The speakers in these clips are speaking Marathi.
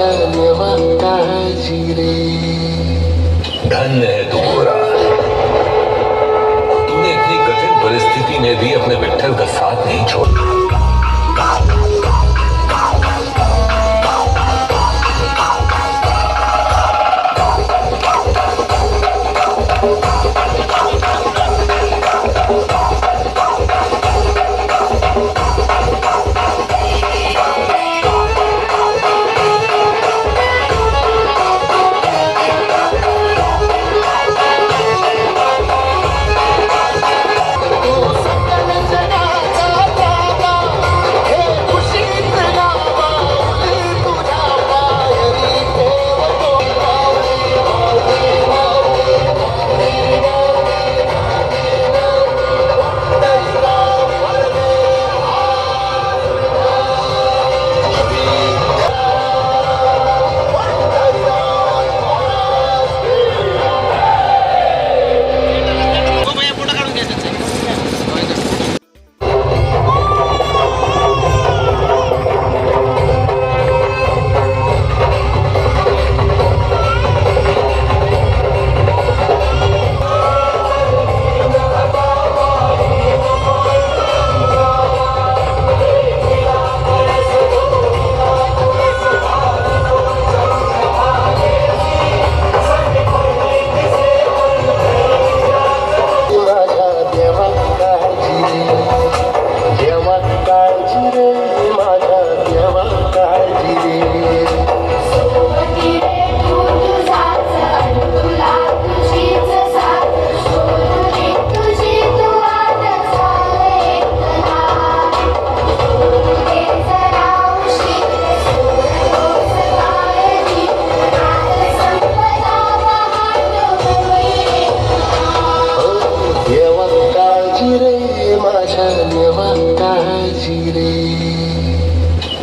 माझ्या देवा काळजी रे. धन्य है तू गोरा, तूने इतनी कठिन परिस्थिति में भी अपने विठल का साथ नहीं छोड़ा.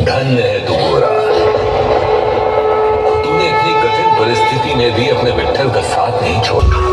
धन्य है तू गोरा, तूने इतनी कठिन परिस्थिति में भी अपने विठल का साथ नहीं छोड़ा.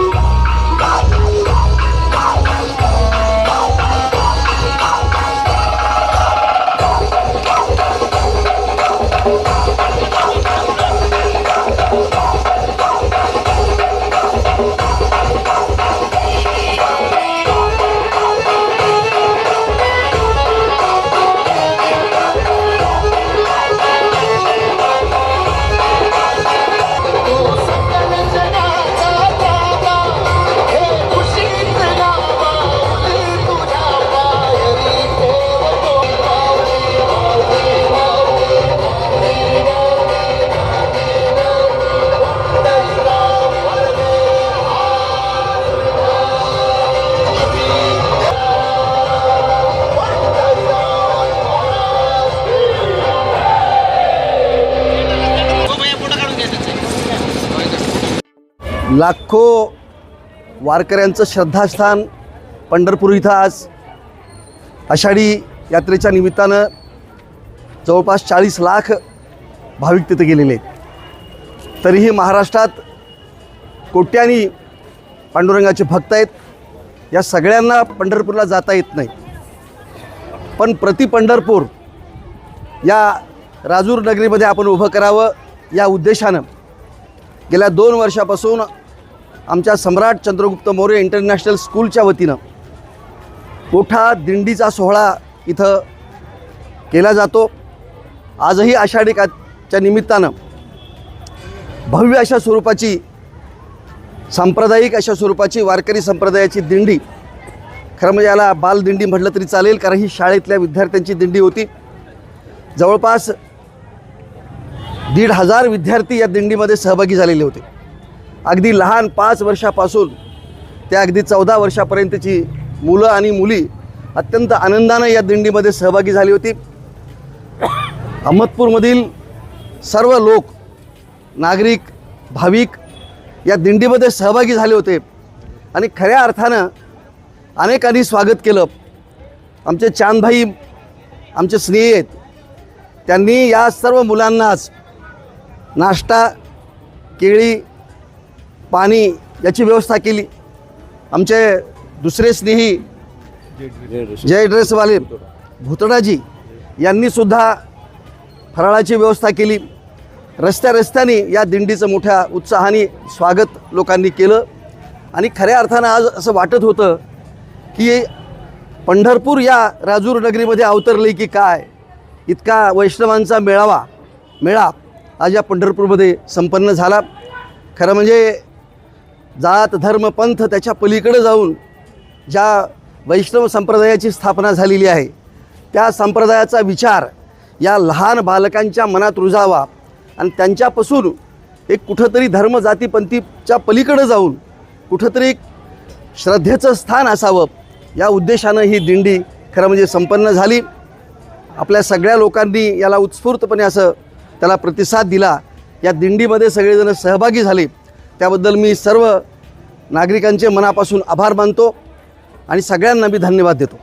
लाखो वारकऱ्यांचं श्रद्धास्थान पंढरपूर इथं आज आषाढी यात्रेच्या निमित्तानं जवळपास 40 लाख भाविक तिथे गेलेले आहेत. तरीही महाराष्ट्रात कोट्यानी पांडुरंगाचे भक्त आहेत. या सगळ्यांना पंढरपूरला जाता येत नाही, पण प्रति पंढरपूर या राजूर नगरीमध्ये आपण उभं करावं या उद्देशानं गेल्या 2 वर्षापासून आमच्या सम्राट चंद्रगुप्त मौर्य इंटरनॅशनल स्कूलच्या वतीनं मोठा दिंडीचा सोहळा इथं केला जातो. आजही आषाढीच्या निमित्तानं भव्य अशा स्वरूपाची सांप्रदायिक अशा स्वरूपाची वारकरी संप्रदायाची दिंडी, खरं म्हणजे याला बालदिंडी म्हटलं तरी चालेल, कारण ही शाळेतल्या विद्यार्थ्यांची दिंडी होती. जवळपास 1,500 विद्यार्थी या दिंडीमध्ये सहभागी झालेले होते. अगदी लहान 5 वर्षापासून ते अगदी 14 वर्षापर्यंतची मुलं आणि मुली अत्यंत आनंदानं या दिंडीमध्ये सहभागी झाली होती. अहमदपूरमधील सर्व लोक, नागरिक, भाविक या दिंडीमध्ये सहभागी झाले होते आणि खऱ्या अर्थानं अनेकांनी स्वागत केलं. आमचे चांदभाई आमचे स्नेही आहेत, त्यांनी या सर्व मुलांनाच नाश्ता, केळी, पाणी याची व्यवस्था केली. आमचे दुसरे स्नेही जय ड्रेसवाले भुतडाजी यांनीसुद्धा फराळाची व्यवस्था केली. रस्त्याने या दिंडीचं मोठ्या उत्साहाने स्वागत लोकांनी केलं आणि खऱ्या अर्थानं आज असं वाटत होतं की पंढरपूर या राजूर नगरीमध्ये अवतरले की काय, इतका वैष्णवांचा मेळा आज या पंढरपूरमध्ये संपन्न झाला. खरं म्हणजे जात धर्म पंथ त्याच्या पलीकडे जाऊन ज्या वैष्णव संप्रदायाची स्थापना झालेली आहे त्या संप्रदायाचा विचार या लहान बालकांच्या मनात रुजावा आणि त्यांच्यापासून एक कुठंतरी धर्म जातीपंथीच्या पलीकडे जाऊन कुठंतरी एक श्रद्धेचं स्थान असावं या उद्देशानं ही दिंडी खरं म्हणजे संपन्न झाली. आपल्या सगळ्या लोकांनी याला उत्स्फूर्तपणे असं त्याला प्रतिसाद दिला. या दिंडीमध्ये सगळेजण सहभागी झाले त्याबद्दल मी सर्व नागरिकांचे मनापासून आभार मानतो आणि सगळ्यांना मी धन्यवाद देतो.